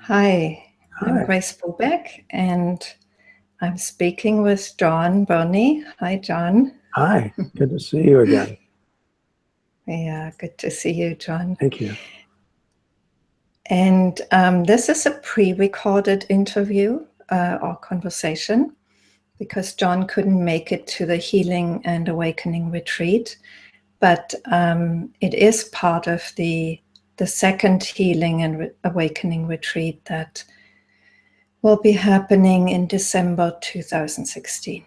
Hi, I'm Hi, Grace Bubeck, and I'm speaking with Jon Bernie. Hi, Jon. hi. Good to see you again. Yeah, good to see you, Jon. Thank you. And this is a pre-recorded interview or conversation because Jon couldn't make it to the Healing and Awakening retreat, but it is part of the second Healing and Awakening retreat that will be happening in December 2016.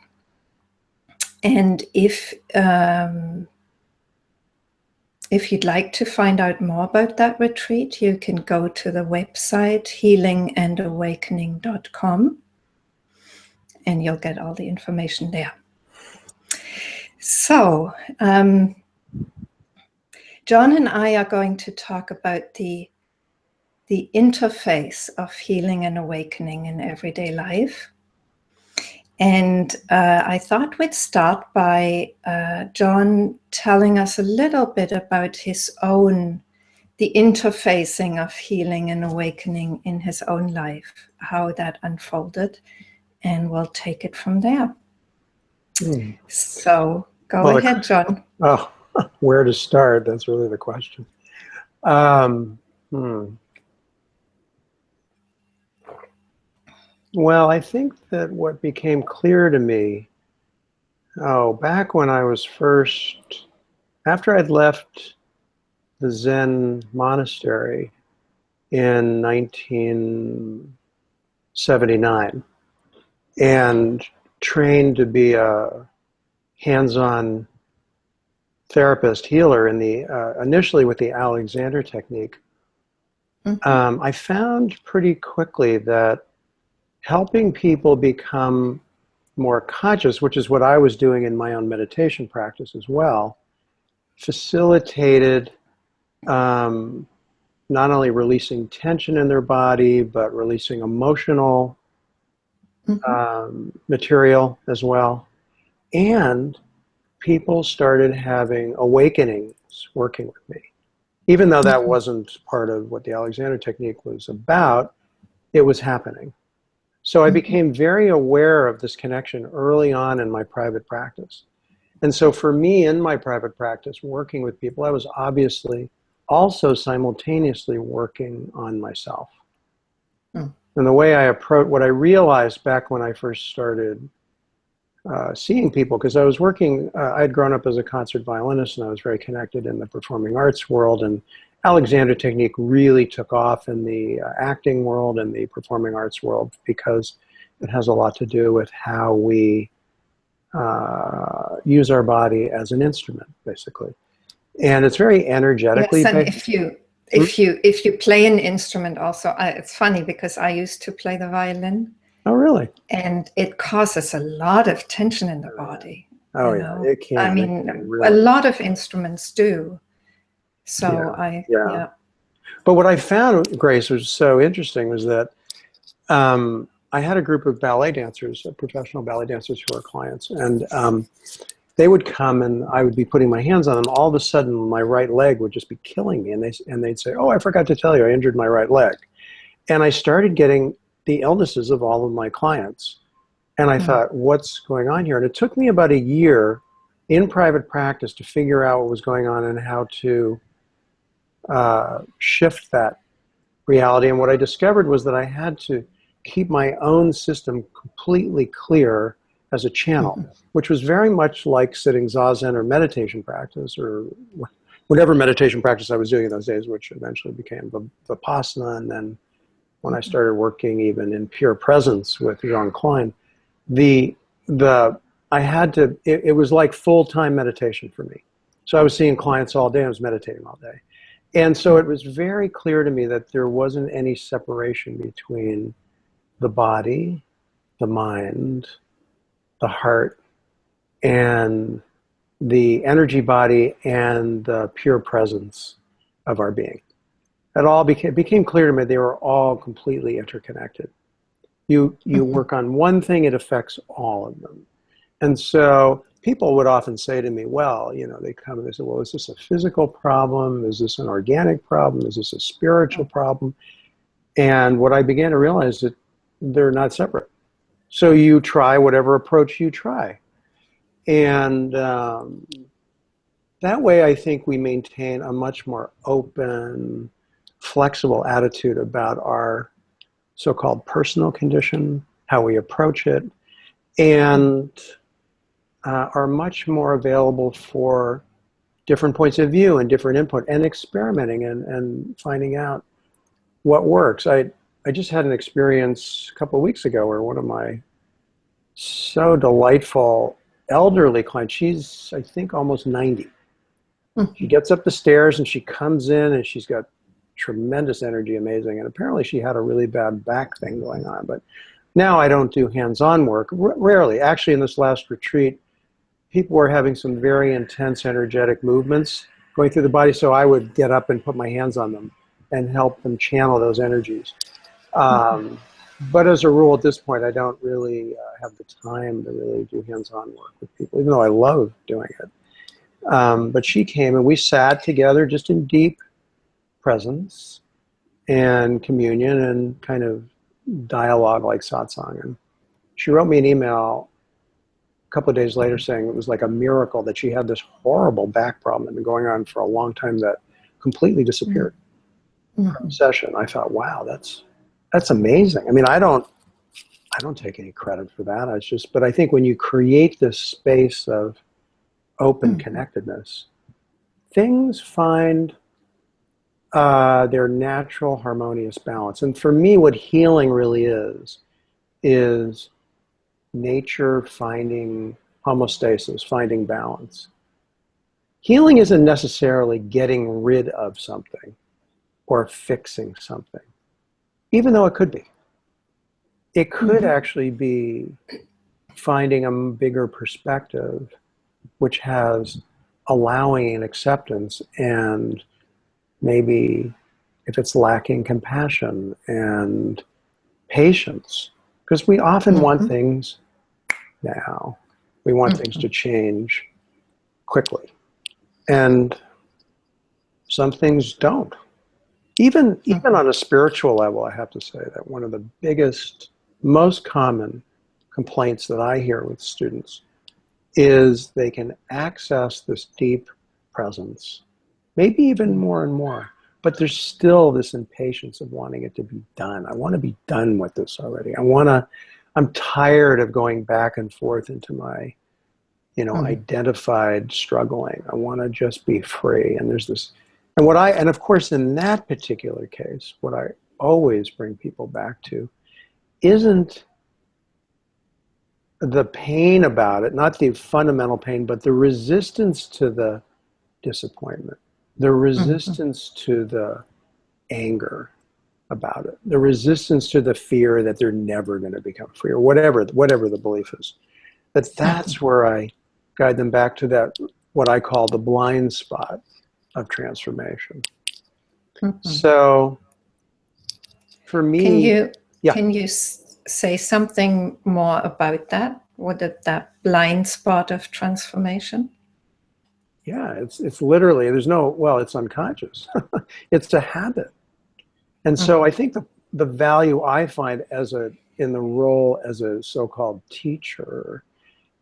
And if you'd like to find out more about that retreat, you can go to the website healingandawakening.com and you'll get all the information there. So, Jon and I are going to talk about the interface of healing and awakening in everyday life. And I thought we'd start by Jon telling us a little bit about the interfacing of healing and awakening in his own life, how that unfolded, and we'll take it from there. So go ahead, Jon. Oh, where to start? That's really the question. Um, hmm. Well, I think that what became clear to me, back when I was after I'd left the Zen monastery in 1979 and trained to be a hands-on therapist healer initially with the Alexander technique. I found pretty quickly that helping people become more conscious, which is what I was doing in my own meditation practice as well, facilitated not only releasing tension in their body, but releasing emotional material as well. And people started having awakenings working with me. Even though that wasn't part of what the Alexander technique was about, it was happening. So I became very aware of this connection early on in my private practice. And so for me in my private practice, working with people, I was obviously also simultaneously working on myself. And the way what I realized back when I first started seeing people, because I was working, I had grown up as a concert violinist and I was very connected in the performing arts world, and Alexander technique really took off in the acting world and the performing arts world because it has a lot to do with how we use our body as an instrument, basically. And it's very energetically yes, and based. if you play an instrument also, it's funny because I used to play the violin. Oh, really? And it causes a lot of tension in the body. Oh, yeah, it can. I mean, a lot of instruments do. So yeah. But what I found, Grace, was so interesting was that I had a group of ballet dancers, professional ballet dancers who are clients, and they would come and I would be putting my hands on them. All of a sudden, my right leg would just be killing me, and they'd say, "Oh, I forgot to tell you, I injured my right leg," and I started getting the illnesses of all of my clients. And I thought, what's going on here? And it took me about a year in private practice to figure out what was going on and how to shift that reality. And what I discovered was that I had to keep my own system completely clear as a channel, which was very much like sitting zazen or meditation practice or whatever meditation practice I was doing in those days, which eventually became Vipassana. And then when I started working even in pure presence with Jean Klein, it was like full-time meditation for me. So I was seeing clients all day, I was meditating all day. And so it was very clear to me that there wasn't any separation between the body, the mind, the heart, and the energy body and the pure presence of our being. It all became clear to me they were all completely interconnected. You work on one thing, it affects all of them. And so people would often say to me, well, they come and they say, well, is this a physical problem? Is this an organic problem? Is this a spiritual problem? And what I began to realize that they're not separate. So you try whatever approach you try. And that way I think we maintain a much more open, flexible attitude about our so-called personal condition, how we approach it, and are much more available for different points of view and different input and experimenting and finding out what works. I just had an experience a couple of weeks ago where one of my so delightful elderly clients, she's I think almost 90. She gets up the stairs and she comes in and she's got tremendous energy, amazing. And apparently she had a really bad back thing going on. But now I don't do hands-on work, rarely. Actually, in this last retreat, people were having some very intense energetic movements going through the body. So I would get up and put my hands on them and help them channel those energies. But as a rule, at this point, I don't really have the time to really do hands-on work with people, even though I love doing it. But she came and we sat together just in deep presence and communion and kind of dialogue like satsang. And she wrote me an email a couple of days later saying it was like a miracle that she had this horrible back problem that had been going on for a long time that completely disappeared from session. I thought, wow, that's amazing. I mean, I don't take any credit for that. It's just, but I think when you create this space of open connectedness, things find their natural harmonious balance. And for me, what healing really is nature finding homeostasis, finding balance. Healing isn't necessarily getting rid of something or fixing something, even though it could be. It could actually be finding a bigger perspective, which has allowing and acceptance, and maybe if it's lacking compassion and patience, because we often want things now. We want things to change quickly. And some things don't. Even on a spiritual level, I have to say that one of the biggest, most common complaints that I hear with students is they can access this deep presence, maybe even more and more, but there's still this impatience of wanting it to be done. I want to be done with this already. I'm tired of going back and forth into my, identified struggling. I want to just be free. And there's this, and of course, in that particular case, what I always bring people back to isn't the pain about it, not the fundamental pain, but the resistance to the disappointment, the resistance to the anger about it, the resistance to the fear that they're never going to become free, or whatever the belief is. That's where I guide them back to that, what I call the blind spot of transformation. So for me, can you say something more about that? What is that blind spot of transformation? Yeah, it's literally, it's unconscious. It's a habit. And so I think the value I find in the role as a so-called teacher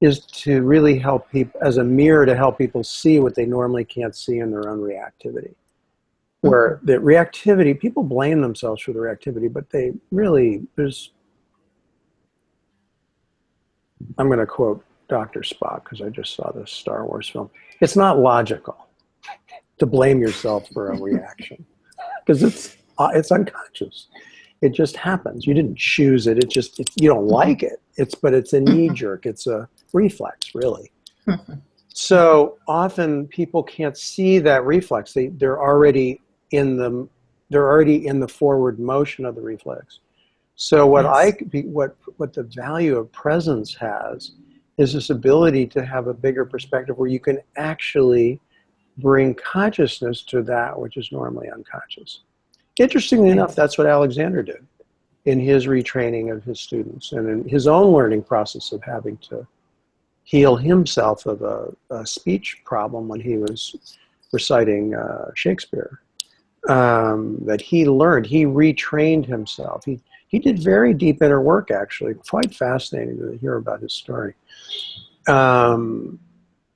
is to really help people, as a mirror, to help people see what they normally can't see in their own reactivity. Where the reactivity, people blame themselves for the reactivity, but they really, I'm going to quote Dr. Spock because I just saw this Star Wars film. It's not logical to blame yourself for a reaction because it's unconscious. It just happens. You didn't choose it. You don't like it. But it's a knee jerk. It's a reflex, really. So often people can't see that reflex. They're already in the forward motion of the reflex. So what the value of presence has is this ability to have a bigger perspective where you can actually bring consciousness to that which is normally unconscious. Interestingly enough, that's what Alexander did in his retraining of his students and in his own learning process of having to heal himself of a speech problem when he was reciting Shakespeare. that he learned. He retrained himself. He did very deep inner work, actually. Quite fascinating to hear about his story. And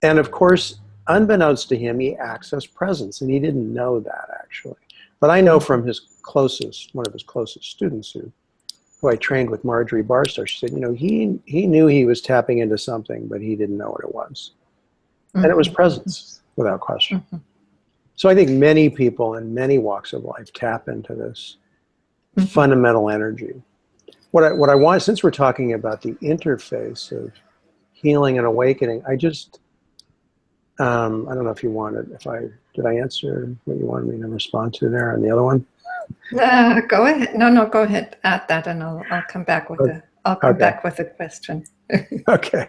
of course, unbeknownst to him, he accessed presence, and he didn't know that, actually. But I know from one of his closest students who I trained with, Marjorie Barstow, she said, he knew he was tapping into something, but he didn't know what it was. And it was presence, without question. So I think many people in many walks of life tap into this fundamental energy. What I want, since we're talking about the interface of healing and awakening, I don't know if you wanted, did I answer what you wanted me to respond to there on the other one? Go ahead. No, go ahead. Add that, and I'll come back with back with a question. Okay.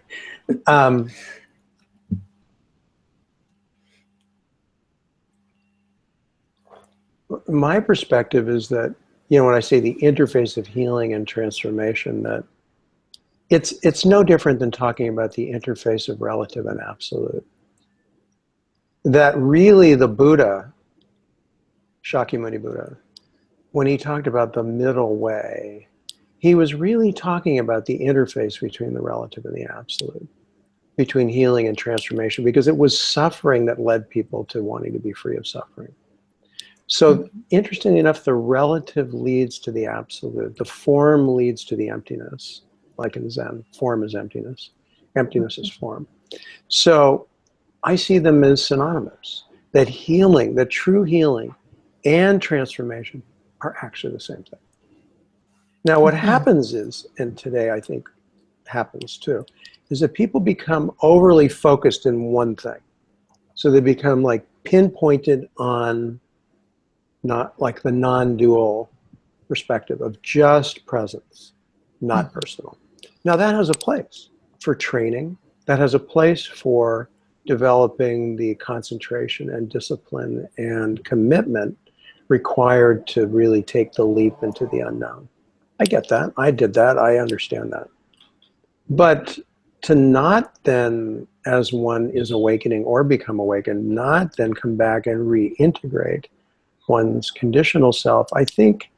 My perspective is that, when I say the interface of healing and transformation, that it's no different than talking about the interface of relative and absolute. That really the Buddha, Shakyamuni Buddha, when he talked about the middle way, he was really talking about the interface between the relative and the absolute, between healing and transformation, because it was suffering that led people to wanting to be free of suffering. So interestingly enough, the relative leads to the absolute. The form leads to the emptiness, like in Zen. Form is emptiness. Emptiness is form. So I see them as synonymous. That healing, that true healing and transformation are actually the same thing. Now what happens is, and today I think happens too, is that people become overly focused in one thing. So they become like pinpointed on not like the non-dual perspective of just presence, not personal. Now that has a place for training. That has a place for developing the concentration and discipline and commitment required to really take the leap into the unknown. I get that. I did that. I understand that. But to not then, as one is awakening or become awakened, not then come back and reintegrate one's conditional self, I think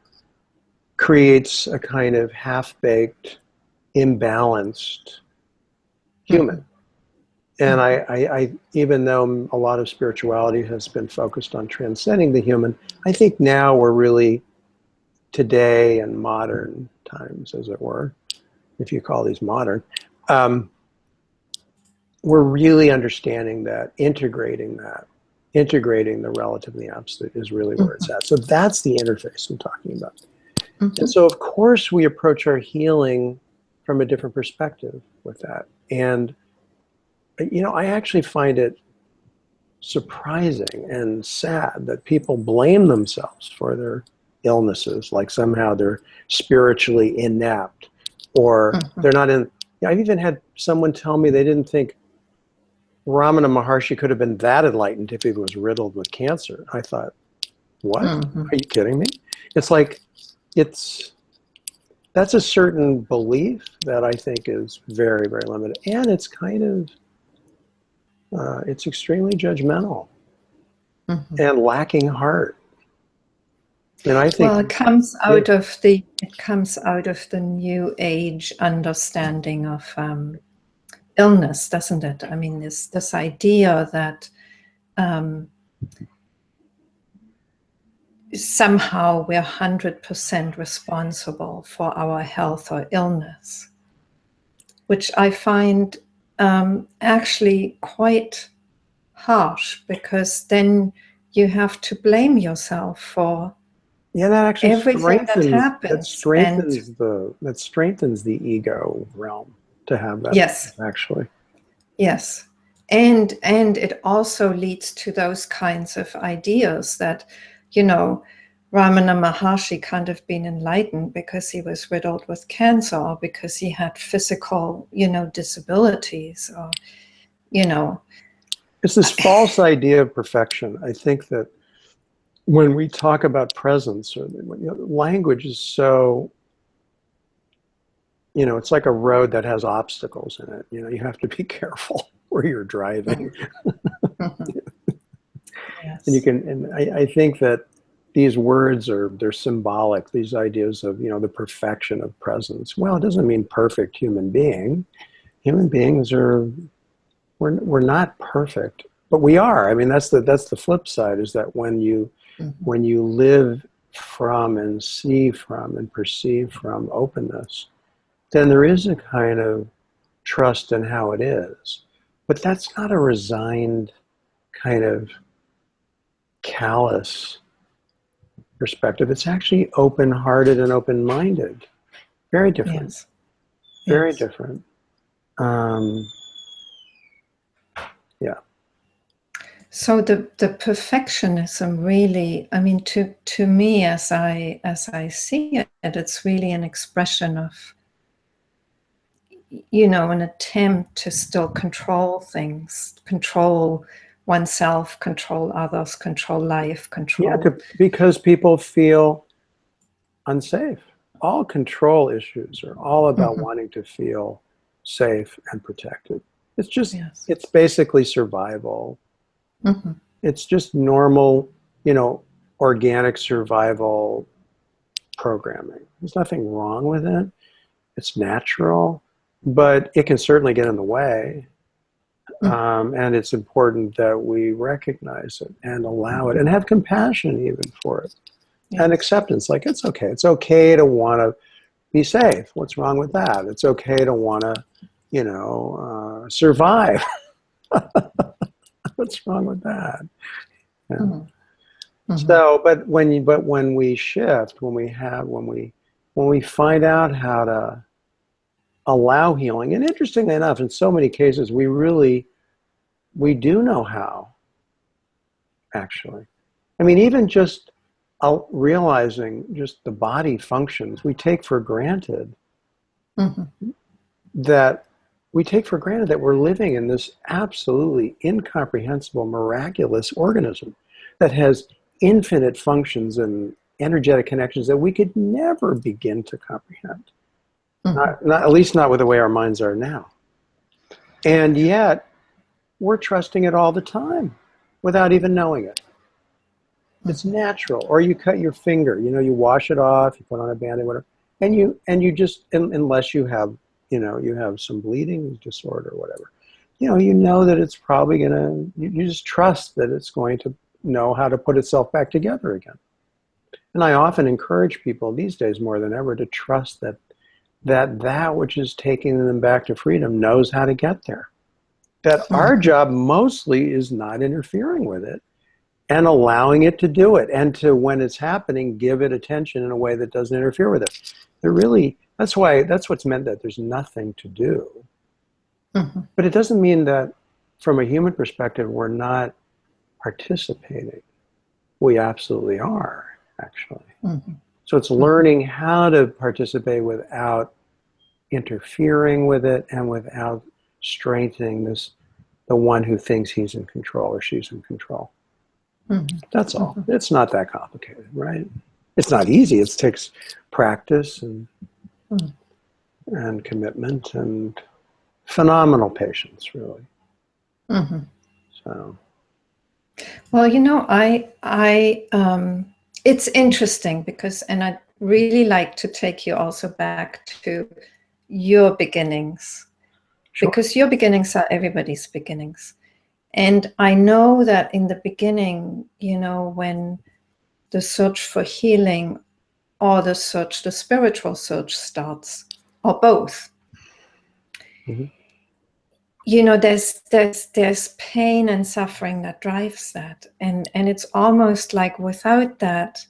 creates a kind of half-baked, imbalanced human. And I even though a lot of spirituality has been focused on transcending the human, I think now we're really, today in modern times, as it were, if you call these modern, we're really understanding that, integrating the relative and the absolute is really where it's at. So that's the interface I'm talking about. And so of course we approach our healing from a different perspective with that. And I actually find it surprising and sad that people blame themselves for their illnesses, like somehow they're spiritually inept or they're not in. I've even had someone tell me they didn't think Ramana Maharshi could have been that enlightened if he was riddled with cancer. I thought, what? Are you kidding me? It's like, that's a certain belief that I think is very, very limited. And it's kind of, it's extremely judgmental and lacking heart. And I think, well, it comes out of the New Age understanding of illness, doesn't it? I mean, this idea that somehow we're 100% responsible for our health or illness, which I find actually quite harsh, because then you have to blame yourself for that actually everything that happens. That strengthens the ego realm to have that. Yes, actually. Yes, and it also leads to those kinds of ideas that, Ramana Maharshi can't have been enlightened because he was riddled with cancer, or because he had physical, disabilities, or, It's this false idea of perfection. I think that when we talk about presence, or language is so, it's like a road that has obstacles in it. You have to be careful where you're driving. Yes. And I think that these words they're symbolic, these ideas of, the perfection of presence. Well, it doesn't mean perfect human being. Human beings we're not perfect, but we are. I mean, that's the flip side, is that when you live from and see from and perceive from openness, then there is a kind of trust in how it is. But that's not a resigned kind of callous perspective. It's actually open-hearted and open-minded. Very different. Yes. Very Yes. different. Yeah. So the perfectionism really, I mean, to me, as I see it, it's really an expression of, an attempt to still control things, control oneself, control others, control life, control. Yeah, because people feel unsafe. All control issues are all about wanting to feel safe and protected. It's just, it's basically survival. It's just normal, organic survival programming. There's nothing wrong with it. It's natural, but it can certainly get in the way. And it's important that we recognize it and allow it and have compassion even for it. And acceptance, like it's okay. It's okay to want to be safe. What's wrong with that? It's okay to want to, survive. What's wrong with that? Yeah. So, but when we shift, when we find out how to allow healing, and interestingly enough, in so many cases, we do know how. Actually, I mean, even just realizing just the body functions, we take for granted that we're living in this absolutely incomprehensible, miraculous organism that has infinite functions and energetic connections that we could never begin to comprehend. Not at least not with the way our minds are now. And yet, we're trusting it all the time without even knowing it. It's natural. Or you cut your finger, you wash it off, you put on a Band-Aid, whatever, and you just, unless you have, you have some bleeding disorder or whatever, you know that it's probably you just trust that it's going to know how to put itself back together again. And I often encourage people these days more than ever to trust that which is taking them back to freedom knows how to get there. That our job mostly is not interfering with it and allowing it to do it, and to, when it's happening, give it attention in a way that doesn't interfere with it. That's what's meant that there's nothing to do. But it doesn't mean that from a human perspective, we're not participating. We absolutely are, actually. So it's learning how to participate without interfering with it and without strengthening the one who thinks he's in control or she's in control. That's all. It's not that complicated, right? It's not easy. It takes practice and commitment and phenomenal patience, really. So, well, it's interesting because, and I'd really like to take you also back to your beginnings, because your beginnings are everybody's beginnings. And I know that in the beginning, when the search for healing or the spiritual search starts, or both, there's pain and suffering that drives that. And it's almost like without that,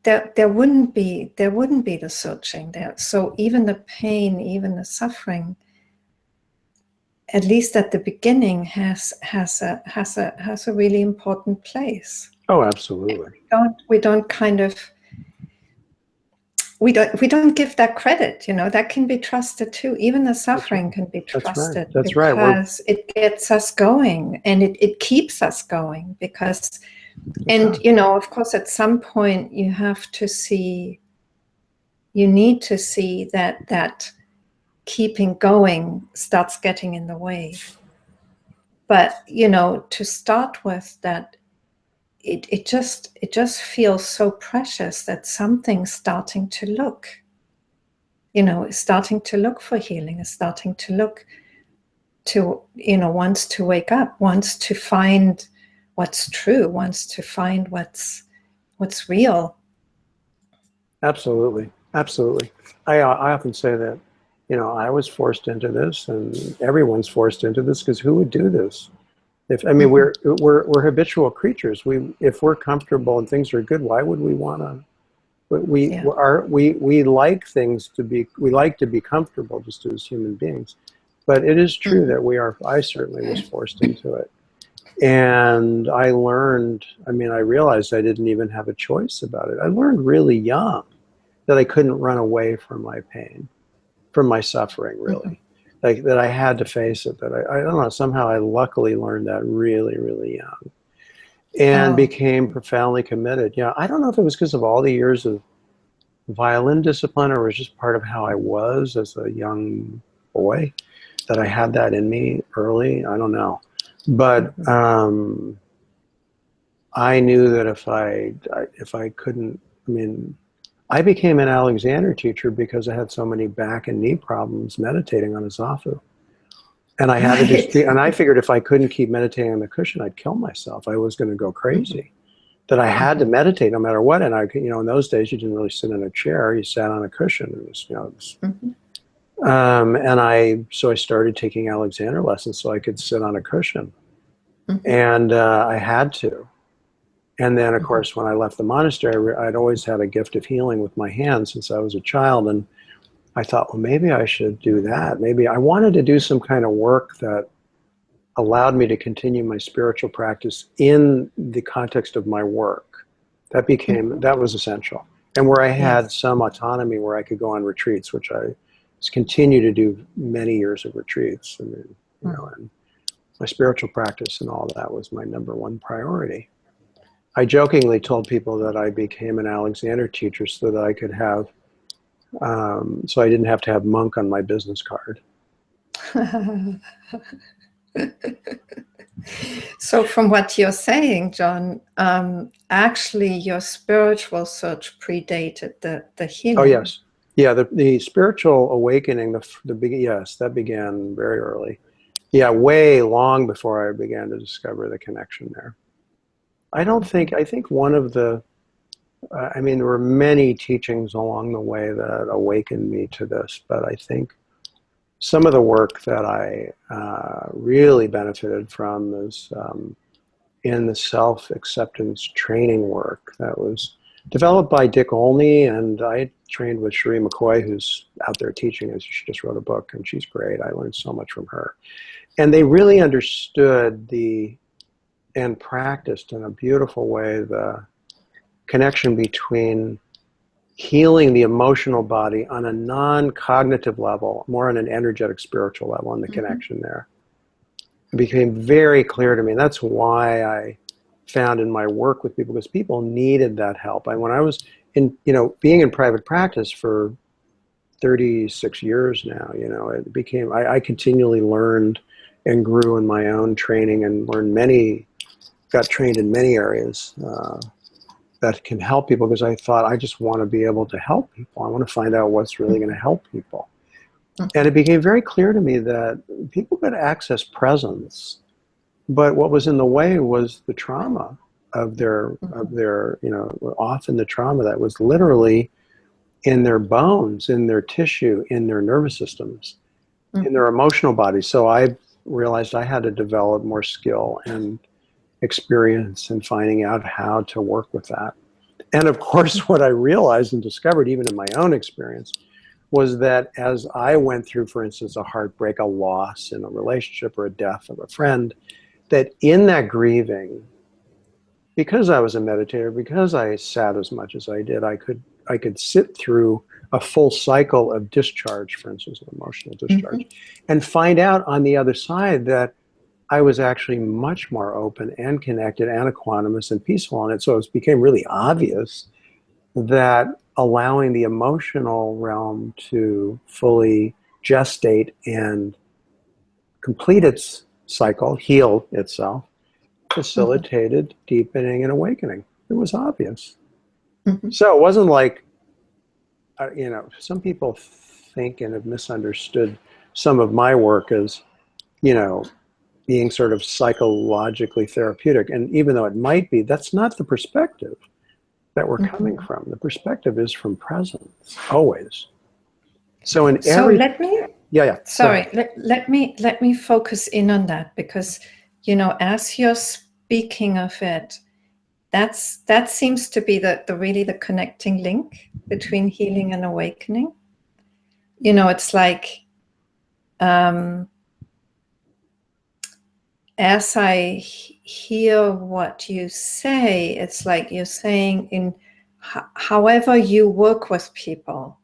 there wouldn't be the searching there. So even the pain, even the suffering, at least at the beginning, has a really important place. Oh, absolutely. We don't give that credit. That can be trusted too. Even the suffering can be trusted. That's right. Because it gets us going, and it keeps us going. Because, of course, at some point you need to see that keeping going starts getting in the way. But, to start with, that it just feels so precious that something's starting to look, is starting to look for healing, is starting to look to, wants to wake up, wants to find what's true, wants to find what's real. Absolutely. Absolutely. I often say that, I was forced into this, and everyone's forced into this, because who would do this? We're habitual creatures. If we're comfortable and things are good, why would we want to? We like we like to be comfortable, just as human beings. But it is true that I certainly was forced into it. And I learned, I realized I didn't even have a choice about it. I learned really young that I couldn't run away from my pain, from my suffering, really. Like, that I had to face it, that I don't know, somehow I luckily learned that really, really young, and became profoundly committed. I don't know if it was because of all the years of violin discipline, or it was just part of how I was as a young boy, that I had that in me early. I don't know. But I knew that if I couldn't, I became an Alexander teacher because I had so many back and knee problems meditating on a zafu. And I had to just and I figured if I couldn't keep meditating on the cushion, I'd kill myself. I was going to go crazy. That I had to meditate no matter what. And in those days, you didn't really sit in a chair; you sat on a cushion. It was, so I started taking Alexander lessons so I could sit on a cushion, and I had to. And then, of course, when I left the monastery, I'd always had a gift of healing with my hands since I was a child, and I thought, well, maybe I should do that. Maybe I wanted to do some kind of work that allowed me to continue my spiritual practice in the context of my work. That was essential. And where I had some autonomy, where I could go on retreats, which I continue to do many years of retreats. And my spiritual practice and all that was my number one priority. I jokingly told people that I became an Alexander teacher so that I could have, so I didn't have to have monk on my business card. So from what you're saying, Jon, actually your spiritual search predated the healing. Oh, yes. Yeah, the spiritual awakening, that began very early. Yeah, way long before I began to discover the connection there. I think one of the, there were many teachings along the way that awakened me to this, but I think some of the work that I really benefited from is in the self-acceptance training work that was developed by Dick Olney, and I trained with Cherie McCoy, who's out there teaching us. She just wrote a book, and she's great. I learned so much from her. And they really understood and practiced in a beautiful way the connection between healing the emotional body on a non-cognitive level, more on an energetic spiritual level, and the connection there. It became very clear to me. And that's why I found in my work with people, because people needed that help. When I was being in private practice for 36 years now, it became, I continually learned and grew in my own training, and got trained in many areas that can help people, because I thought, I just want to be able to help people. I want to find out what's really going to help people. And it became very clear to me that people could access presence, but what was in the way was the trauma of their, often the trauma that was literally in their bones, in their tissue, in their nervous systems, in their emotional bodies. So I realized I had to develop more skill and experience in finding out how to work with that. And of course, what I realized and discovered, even in my own experience, was that as I went through, for instance, a heartbreak, a loss in a relationship, or a death of a friend, that in that grieving, because I was a meditator, because I sat as much as I did, I could sit through a full cycle of discharge, for instance, of emotional discharge, and find out on the other side that I was actually much more open and connected and equanimous and peaceful. And so it became really obvious that allowing the emotional realm to fully gestate and complete its cycle, heal itself, facilitated deepening and awakening. It was obvious. Mm-hmm. So it wasn't like, some people think and have misunderstood some of my work as, being sort of psychologically therapeutic. And even though it might be, that's not the perspective that we're coming from. The perspective is from presence, always. So in every... So let me... Yeah. Sorry, let me focus in on that, because, as you're speaking of it, that seems to be the really the connecting link between healing and awakening. It's like, as I hear what you say, it's like you're saying, in however you work with people,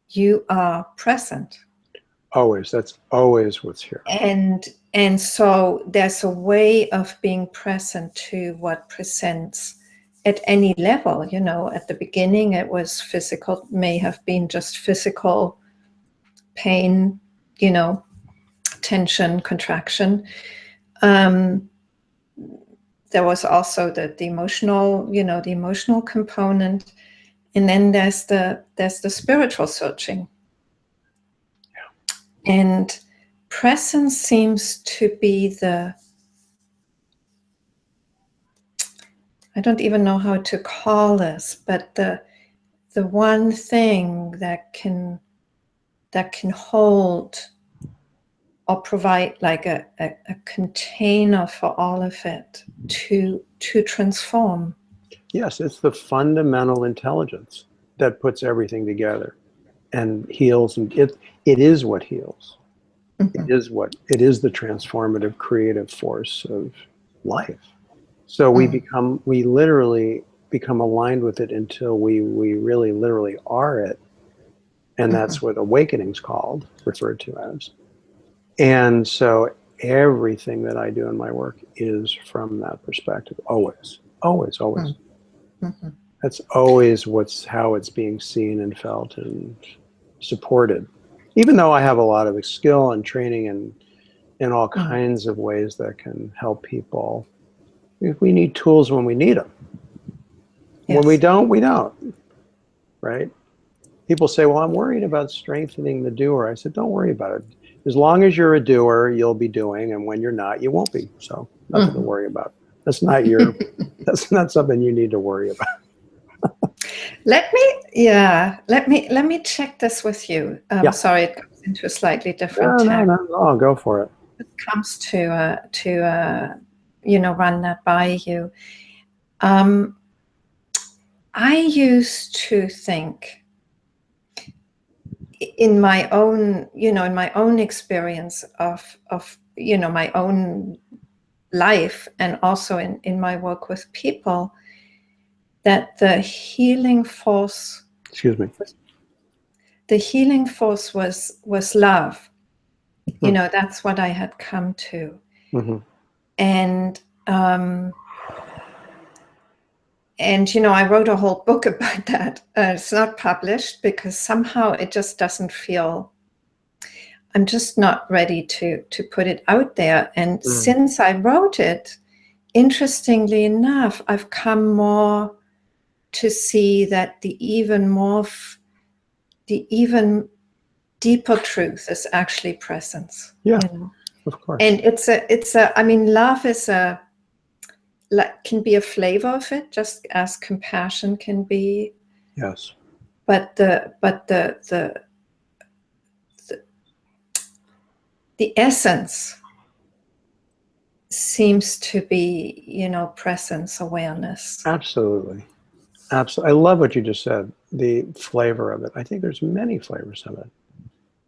you are present. Always. That's always what's here. And so there's a way of being present to what presents at any level. At the beginning it was physical, may have been just physical pain, tension, contraction. There was also the emotional, the emotional component, and then there's the spiritual searching. Yeah. And presence seems to be I don't even know how to call this, but the one thing that can hold or provide like a container for all of it to transform. Yes, it's the fundamental intelligence that puts everything together and heals, and it is what heals. Mm-hmm. It is the transformative creative force of life. So we literally become aligned with it until we really literally are it. And that's what awakening's referred to as. And so everything that I do in my work is from that perspective, always. Mm-hmm. That's always how it's being seen and felt and supported. Even though I have a lot of skill and training and in all kinds of ways that can help people. We need tools when we need them. Yes. When we don't, we don't. Right? People say, well, I'm worried about strengthening the doer. I said, don't worry about it. As long as you're a doer, you'll be doing, and when you're not, you won't be. So nothing to worry about. That's not that's not something you need to worry about. Let me check this with you. Yeah. Sorry, it goes into a slightly different tack. No, go for it. It comes to run that by you. I used to think, in my own experience of my own life, and also in my work with people, that the healing force was love. That's what I had come to. Mm-hmm. And I wrote a whole book about that. It's not published because somehow it just doesn't feel, I'm just not ready to put it out there. And since I wrote it, interestingly enough, I've come more to see that the even deeper truth is actually presence. Yeah, of course. And love is can be a flavor of it, just as compassion can be. Yes. But the essence seems to be, presence, awareness. Absolutely. I love what you just said, the flavor of it. I think there's many flavors of it.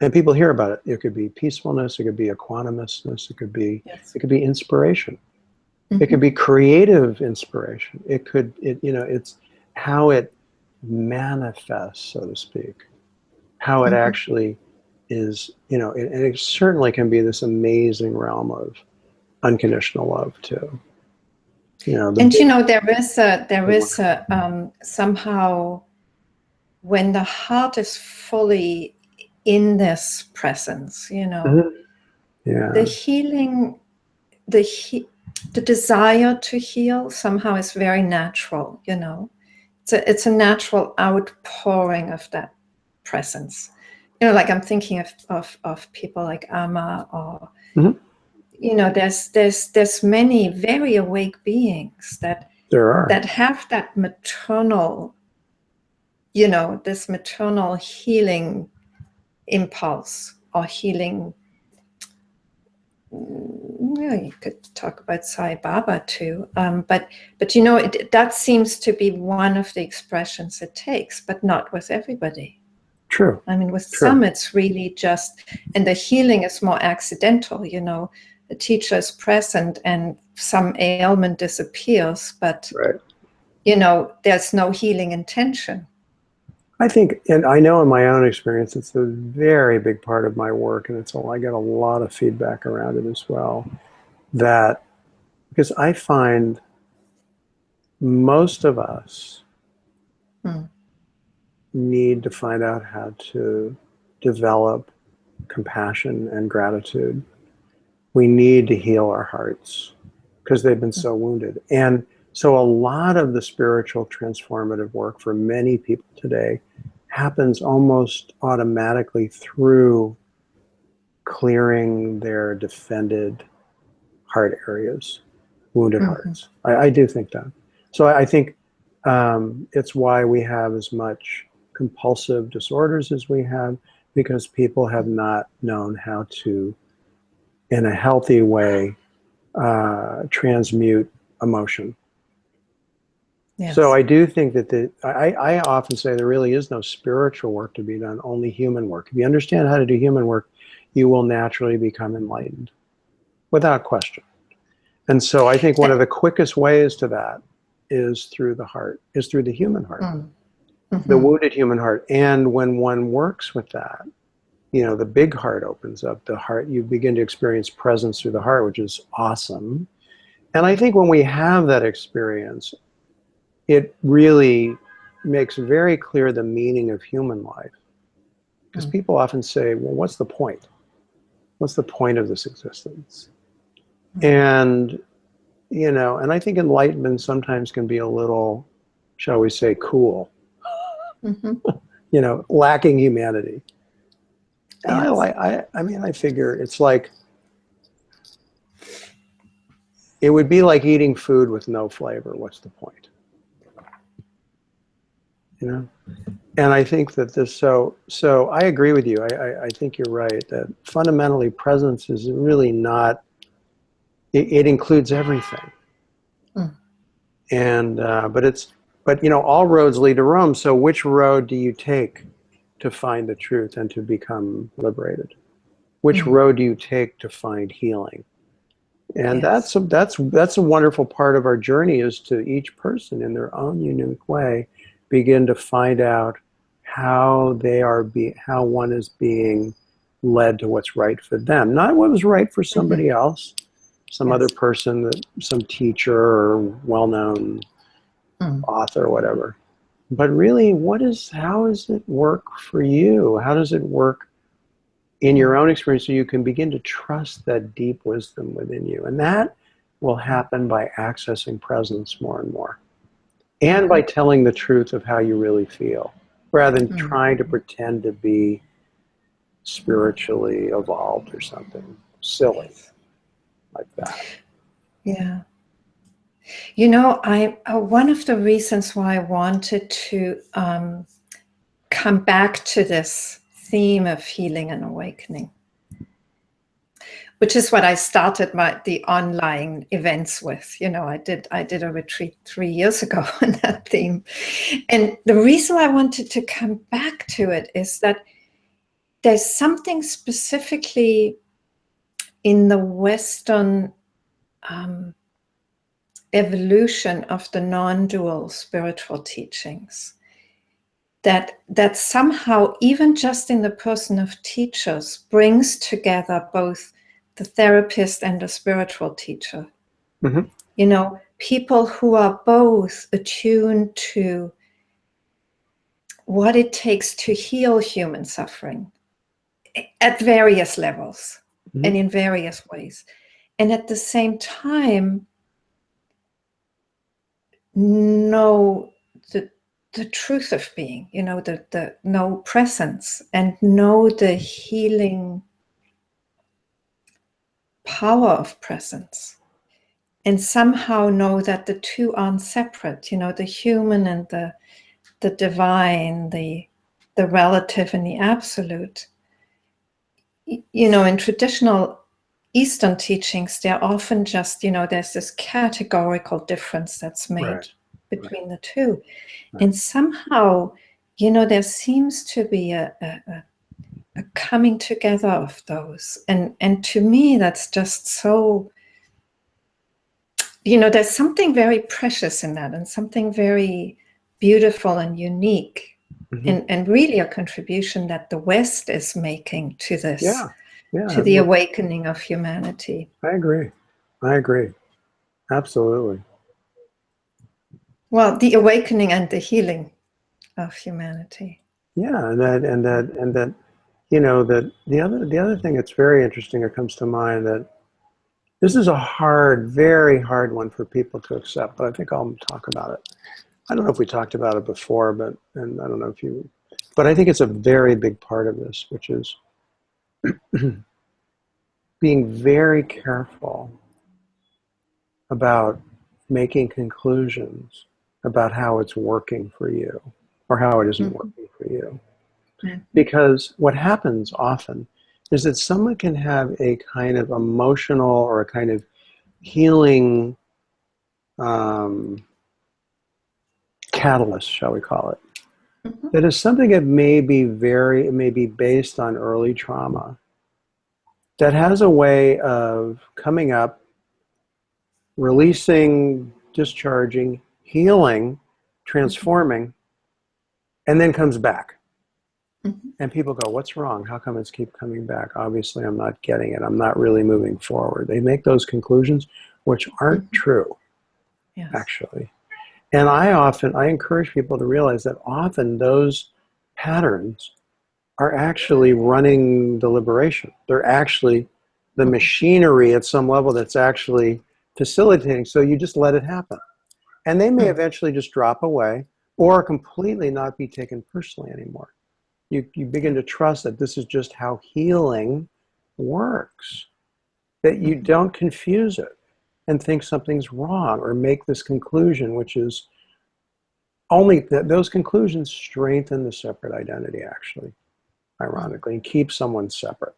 And people hear about it. It could be peacefulness, it could be equanimousness, it could be inspiration. Mm-hmm. It could be creative inspiration. It's how it manifests, so to speak. How it actually is, and it certainly can be this amazing realm of unconditional love too. There is somehow, when the heart is fully in this presence, mm-hmm. Yeah. the healing, the desire to heal somehow is very natural, you know. It's a natural outpouring of that presence. You know, like I'm thinking of people like Amma, or Mhm. you know, there's many very awake beings that have that maternal, you know, this maternal healing impulse or healing. Yeah, you could talk about Sai Baba too, but you know, that seems to be one of the expressions it takes, but not with everybody. True. I mean, with some it's really just, and the healing is more accidental. You know, the teacher is present and some ailment disappears, but you know, there's no healing intention. I think, and I know in my own experience, it's a very big part of my work, and I get a lot of feedback around it as well. That because I find most of us need to find out how to develop compassion and gratitude. We need to heal our hearts because they've been so wounded. And so a lot of the spiritual transformative work for many people today happens almost automatically through clearing their defended heart areas, wounded hearts. I do think that. So I think it's why we have as much compulsive disorders as we have, because people have not known how to, in a healthy way, transmute emotion. Yes. So I do think that I often say there really is no spiritual work to be done, only human work. If you understand how to do human work, you will naturally become enlightened, without question. And so I think one of the quickest ways to that is through the heart, is through the human heart, the wounded human heart. And when one works with that, you know, the big heart opens up, the heart, you begin to experience presence through the heart, which is awesome. And I think when we have that experience, it really makes very clear the meaning of human life. Because people often say, well, what's the point? What's the point of this existence? And, you know, and I think enlightenment sometimes can be a little, shall we say, cool, you know, lacking humanity. And I mean, I figure it's like, it would be like eating food with no flavor. What's the point? You know? And I think that this, so I agree with you. I think you're right that fundamentally presence is really not, it includes everything. And, but you know, all roads lead to Rome. So which road do you take to find the truth and to become liberated? Which road do you take to find healing? And that's a wonderful part of our journey, is to each person in their own unique way begin to find out how how one is being led to what's right for them, not what was right for somebody else, some other person, some teacher or well-known author or whatever, but really how does it work for you? How does it work in your own experience, so you can begin to trust that deep wisdom within you? And that will happen by accessing presence more and more, and by telling the truth of how you really feel, rather than trying to pretend to be spiritually evolved or something silly like that. Yeah. You know, one of the reasons why I wanted to come back to this theme of healing and awakening, which is what I started the online events with. You know, I did a retreat 3 years ago on that theme. And the reason I wanted to come back to it is that there's something specifically in the Western evolution of the non-dual spiritual teachings that somehow, even just in the person of teachers, brings together both the therapist and the spiritual teacher. You know, people who are both attuned to what it takes to heal human suffering at various levels and in various ways. and at the same time know the truth of being, the know presence, and know the healing power of presence, and somehow know that the two aren't separate, the human and the divine, the relative and the absolute. In traditional Eastern teachings, they're often just, there's this categorical difference that's made between the two. And somehow, there seems to be a coming together of those. And to me, that's just so, there's something very precious in that, and something very beautiful and unique. And really a contribution that the West is making to this, to the awakening of humanity. I agree. Absolutely. Well, the awakening and the healing of humanity. Yeah, and that that the other thing that's very interesting that comes to mind, that this is a very hard one for people to accept, but I think I'll talk about it. I don't know if we talked about it before, and I don't know if you, but I think it's a very big part of this, which is being very careful about making conclusions about how it's working for you or how it isn't working for you. Because what happens often is that someone can have a kind of emotional or a kind of healing catalyst, shall we call it, that is something that may be based on early trauma, that has a way of coming up, releasing, discharging, healing, transforming, and then comes back. And people go, what's wrong? How come it's keep coming back? Obviously, I'm not getting it. I'm not really moving forward. They make those conclusions, which aren't true, actually. And I encourage people to realize that often those patterns are actually running the liberation. They're actually the machinery at some level that's actually facilitating. So you just let it happen. And they may eventually just drop away or completely not be taken personally anymore. You begin to trust that this is just how healing works, that you don't confuse it and think something's wrong or make this conclusion, which is only that those conclusions strengthen the separate identity, actually, ironically, and keep someone separate.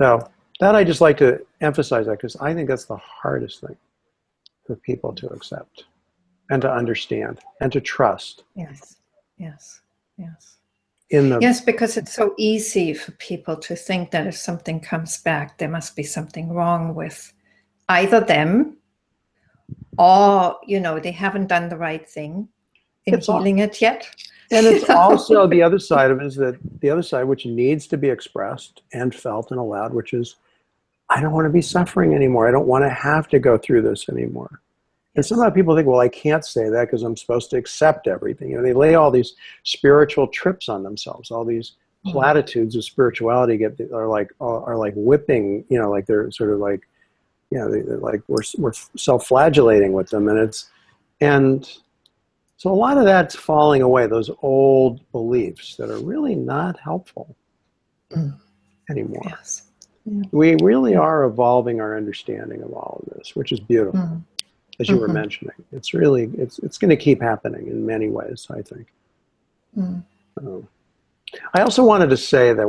So that I just like to emphasize that, because I think that's the hardest thing for people to accept and to understand and to trust. Yes. Yes, because it's so easy for people to think that if something comes back, there must be something wrong with either them, or, they haven't done the right thing in healing it yet. And it's also the other side of it is that the other side, which needs to be expressed and felt and allowed, which is, I don't want to be suffering anymore. I don't want to have to go through this anymore. And sometimes people think, well, I can't say that because I'm supposed to accept everything. They lay all these spiritual trips on themselves. All these platitudes of spirituality are like whipping. Like they're sort of like, they're like we're self-flagellating with them, and so a lot of that's falling away. Those old beliefs that are really not helpful anymore. Yes. We really are evolving our understanding of all of this, which is beautiful. As you were mentioning, it's really, it's going to keep happening in many ways, I think. I also wanted to say that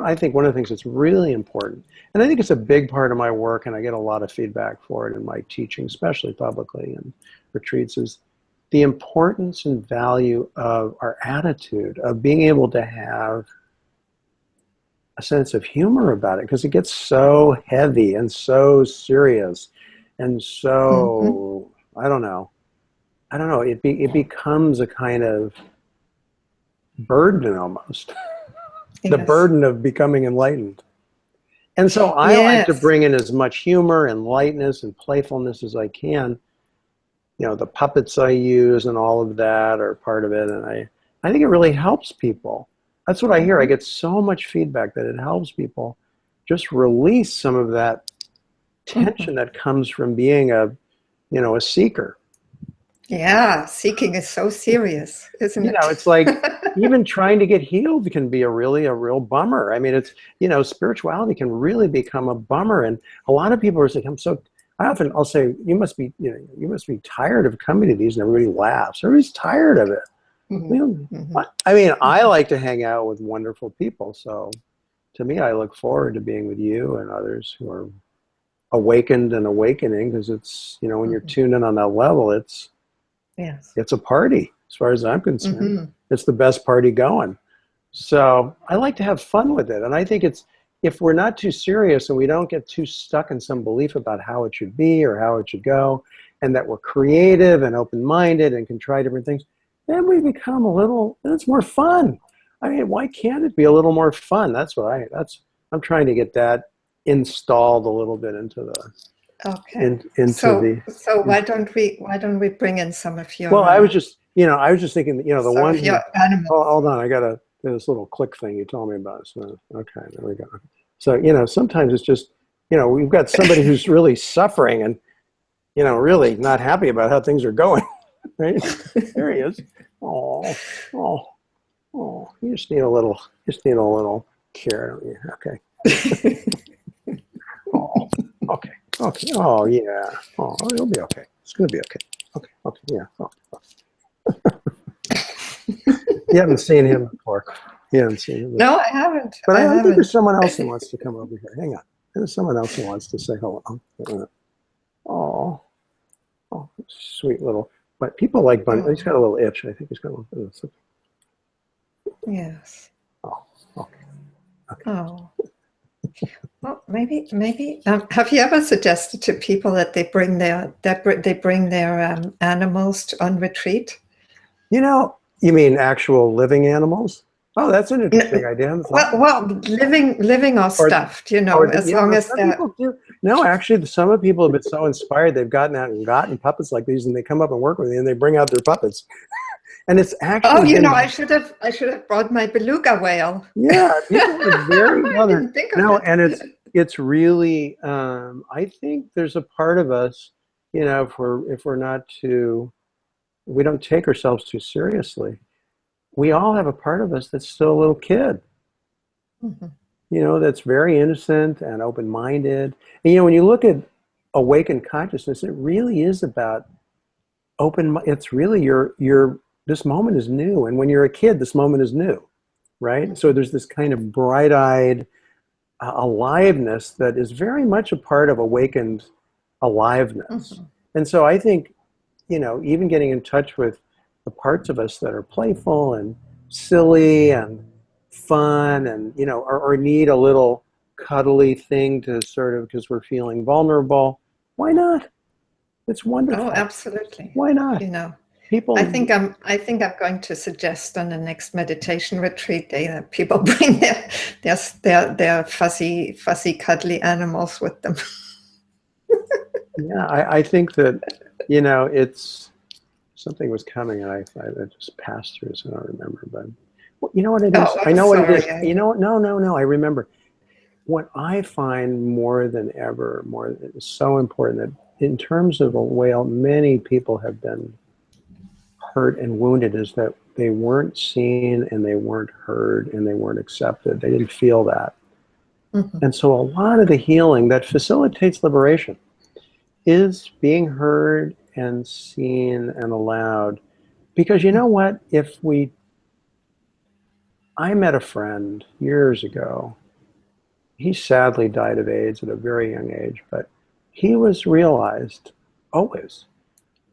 I think one of the things that's really important, and I think it's a big part of my work, and I get a lot of feedback for it in my teaching, especially publicly and retreats, is the importance and value of our attitude, of being able to have a sense of humor about it, because it gets so heavy and so serious. And so, I don't know, it becomes a kind of burden almost, the burden of becoming enlightened. And so I like to bring in as much humor and lightness and playfulness as I can. The puppets I use and all of that are part of it. And I think it really helps people. That's what I hear. I get so much feedback that it helps people just release some of that tension that comes from being a seeker. Yeah, seeking is so serious, isn't it? It's like even trying to get healed can be a real bummer. I mean, it's, spirituality can really become a bummer. And a lot of people are saying, I'll say, you must be tired of coming to these, and everybody laughs. Everybody's tired of it. I mean, I like to hang out with wonderful people. So to me, I look forward to being with you and others who are awakened and awakening, because it's, when you're tuned in on that level, it's a party as far as I'm concerned. It's the best party going. So I like to have fun with it. And I think if we're not too serious and we don't get too stuck in some belief about how it should be or how it should go, and that we're creative and open-minded and can try different things, then we become it's more fun. I mean, why can't it be a little more fun? I'm trying to get that installed a little bit into the So why don't we bring in some of your I was just thinking, the one animals. Hold on, I gotta do this little click thing you told me about. So okay, there we go. So sometimes it's just we've got somebody who's really suffering and really not happy about how things are going. Right? There he is. Oh, you just need a little care. Okay. Okay. Oh yeah. Oh, it'll be okay. It's gonna be okay. Okay. Yeah. Oh. You haven't seen him before. You haven't seen him before. No, I haven't. But I think there's someone else who wants to come over here. Hang on. There's someone else who wants to say hello. Oh, sweet little. But people like Bunny. He's got a little itch. I think he's got a little. Yes. Oh. Okay. Oh. Well, maybe. Have you ever suggested to people that they bring their animals on retreat? You mean actual living animals? Oh, that's an interesting idea. Well, living or stuffed, as long as they're... No, actually, some of the people have been so inspired, they've gotten out and gotten puppets like these, and they come up and work with me, and they bring out their puppets. And it's actually... Oh, I should have brought my beluga whale. Yeah, people are very well. I didn't think of it. And it's really, I think there's a part of us, if we're not too, we don't take ourselves too seriously. We all have a part of us that's still a little kid, that's very innocent and open-minded. And, when you look at awakened consciousness, it really is about it's really this moment is new. And when you're a kid, this moment is new, right? So there's this kind of bright-eyed aliveness that is very much a part of awakened aliveness. And so I think, even getting in touch with the parts of us that are playful and silly and fun and, or need a little cuddly thing to sort of, because we're feeling vulnerable. Why not? It's wonderful. Oh, absolutely. Why not? People. I think I'm going to suggest on the next meditation retreat day that people bring their fuzzy, cuddly animals with them. Yeah, I think that it's something was coming, and I just passed through, so I don't remember. But you know what it is? I know what it is. No. I remember. What I find more than ever, it's so important that in terms of a whale, many people have been hurt and wounded, is that they weren't seen and they weren't heard and they weren't accepted. They didn't feel that. And so a lot of the healing that facilitates liberation is being heard and seen and allowed. Because you know what? I met a friend years ago. He sadly died of AIDS at a very young age, but he was realized always.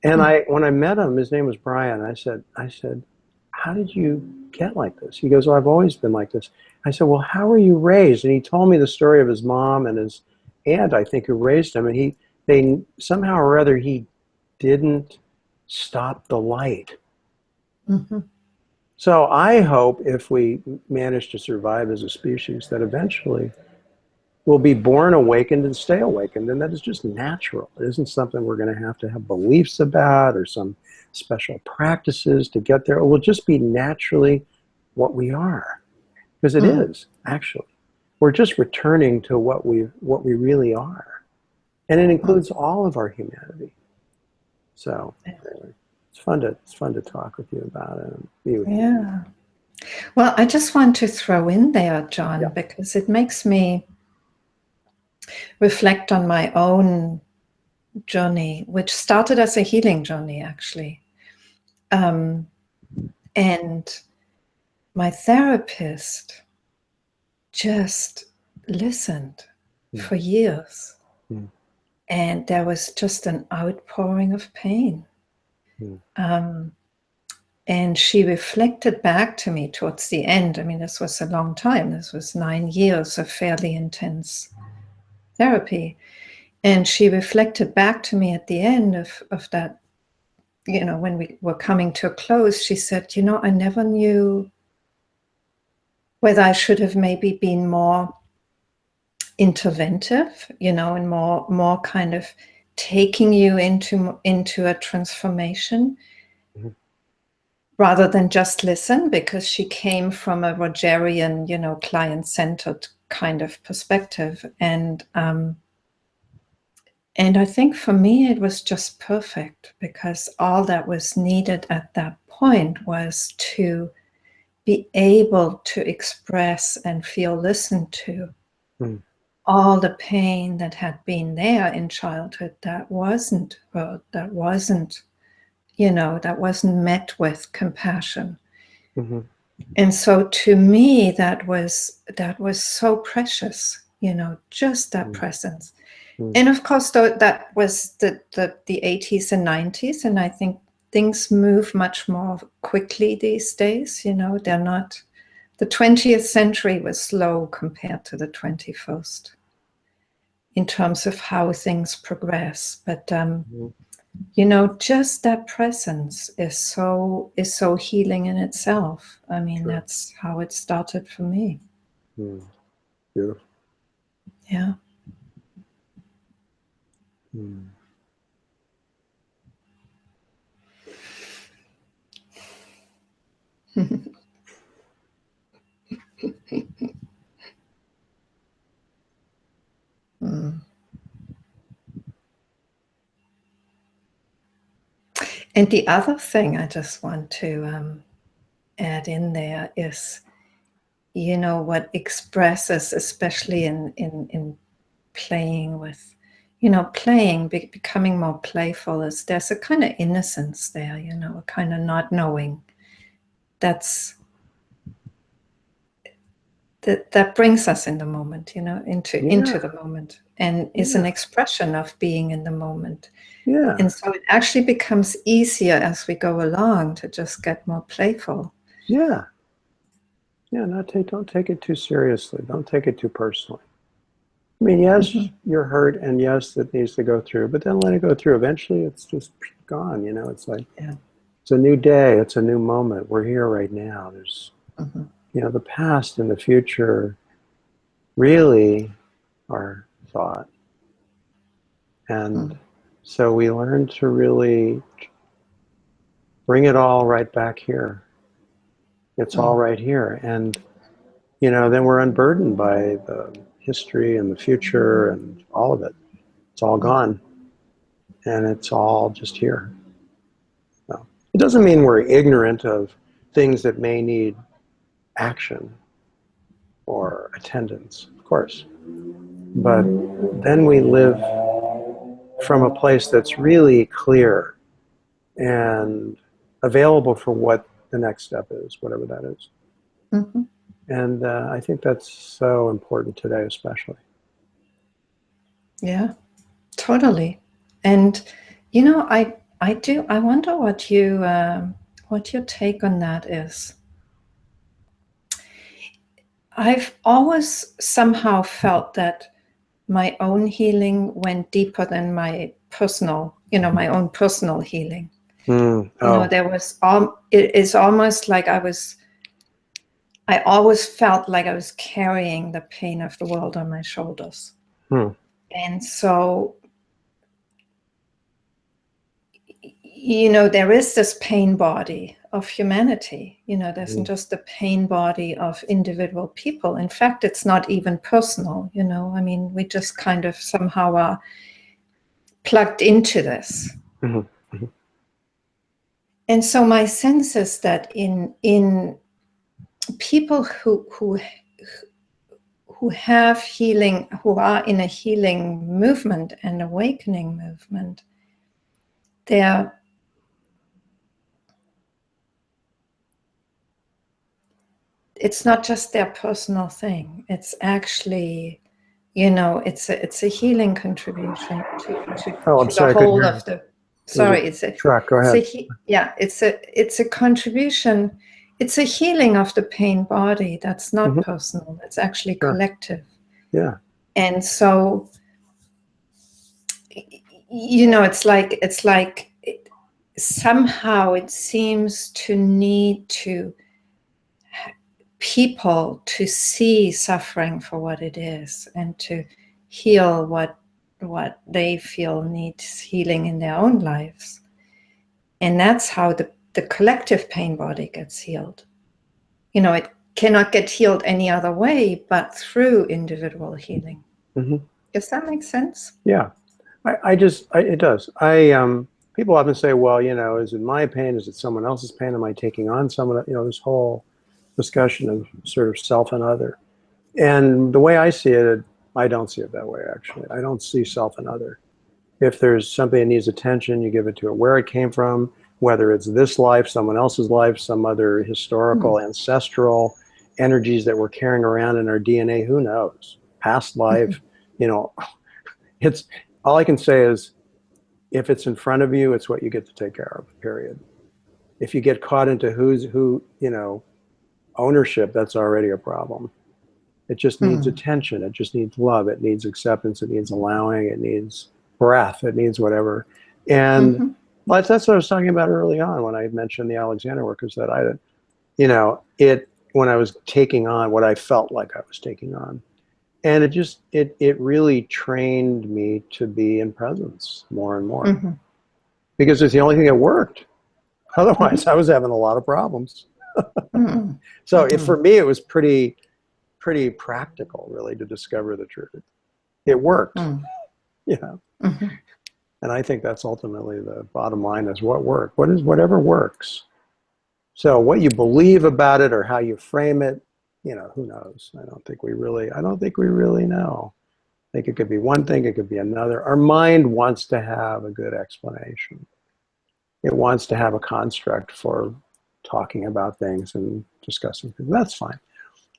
And when I met him, his name was Brian. I said, how did you get like this? He goes, well, I've always been like this. I said, well, how were you raised? And he told me the story of his mom and his aunt, I think, who raised him. And they somehow or other, he didn't stop the light. So I hope if we manage to survive as a species, that eventually we'll be born awakened and stay awakened. And that is just natural. It isn't something we're going to have beliefs about or some special practices to get there. It will just be naturally what we are. Because it is, actually. We're just returning to what we really are. And it includes all of our humanity. So anyway, it's fun to talk with you about it and be with you. Yeah. Well, I just want to throw in there, Jon, Yeah. because it makes me reflect on my own journey, which started as a healing journey, actually. And my therapist just listened for years. And there was just an outpouring of pain. And she reflected back to me towards the end. I mean, this was a long time. This was 9 years of fairly intense therapy. And she reflected back to me at the end of that, when we were coming to a close, she said, I never knew whether I should have maybe been more interventive, and more kind of taking you into a transformation rather than just listen, because she came from a Rogerian, client-centered kind of perspective. And I think for me, it was just perfect, because all that was needed at that point was to be able to express and feel listened to all the pain that had been there in childhood that wasn't heard, that wasn't met with compassion. And so to me, that was so precious, just that presence. And of course, that was the 80s and 90s, and I think things move much more quickly these days. They're not. The 20th century was slow compared to the 21st in terms of how things progress. But just that presence is so healing in itself. I mean, that's how it started for me. Beautiful. Yeah. And the other thing I just want to add in there is, what expresses, especially in playing with, becoming more playful, is there's a kind of innocence there, a kind of not knowing that brings us in the moment, into the moment, and is an expression of being in the moment. Yeah. And so it actually becomes easier as we go along to just get more playful. Yeah. Yeah, don't take it too seriously. Don't take it too personally. I mean, yes, you're hurt, and yes, it needs to go through, but then let it go through. Eventually, it's just gone, It's like, it's a new day. It's a new moment. We're here right now. There's, the past and the future really are thought. And so we learn to really bring it all right back here. It's all right here. And, then we're unburdened by the history and the future and all of it. It's all gone. And it's all just here. So it doesn't mean we're ignorant of things that may need action or attendance, of course. But then we live from a place that's really clear and available for what the next step is, whatever that is. And I think that's so important today, especially. Yeah, totally. And I wonder what your take on that is. I've always somehow felt that my own healing went deeper than my personal, my own personal healing. There was it is almost like I always felt like I was carrying the pain of the world on my shoulders. And so, there is this pain body of humanity. There's just the pain body of individual people. In fact, it's not even personal. I mean, we just kind of somehow are plugged into this. And so my sense is that in people who have healing, who are in a healing movement and awakening movement, it's not just their personal thing. It's actually, it's a healing contribution to the whole of the. Sorry, it's a track. Go ahead. It's a contribution. It's a healing of the pain body. That's not personal. It's actually collective. Yeah. And so, it's like somehow it seems to need people to see suffering for what it is and to heal what they feel needs healing in their own lives. And that's how the collective pain body gets healed. It cannot get healed any other way but through individual healing. Does that make sense? Yeah, it does. People often say, well, is it my pain? Is it someone else's pain? Am I taking on someone? This whole discussion of sort of self and other. And the way I see it, I don't see it that way, actually. I don't see self and other. If there's something that needs attention, you give it to it. Where it came from, whether it's this life, someone else's life, some other historical, ancestral energies that we're carrying around in our DNA, who knows? Past life, it's all I can say is, if it's in front of you, it's what you get to take care of, period. If you get caught into who, ownership, that's already a problem. It just needs attention. It just needs love. It needs acceptance. It needs allowing. It needs breath. It needs whatever. And that's what I was talking about early on when I mentioned the Alexander work, is that when I was taking on what I felt like I was taking on. And it really trained me to be in presence more and more. Because it's the only thing that worked. Otherwise, I was having a lot of problems. So for me, it was pretty practical, really, to discover the truth. It worked, And I think that's ultimately the bottom line, is what worked. Whatever works. So what you believe about it or how you frame it, who knows? I don't think we really know. I think it could be one thing, it could be another. Our mind wants to have a good explanation. It wants to have a construct for talking about things and discussing things. That's fine.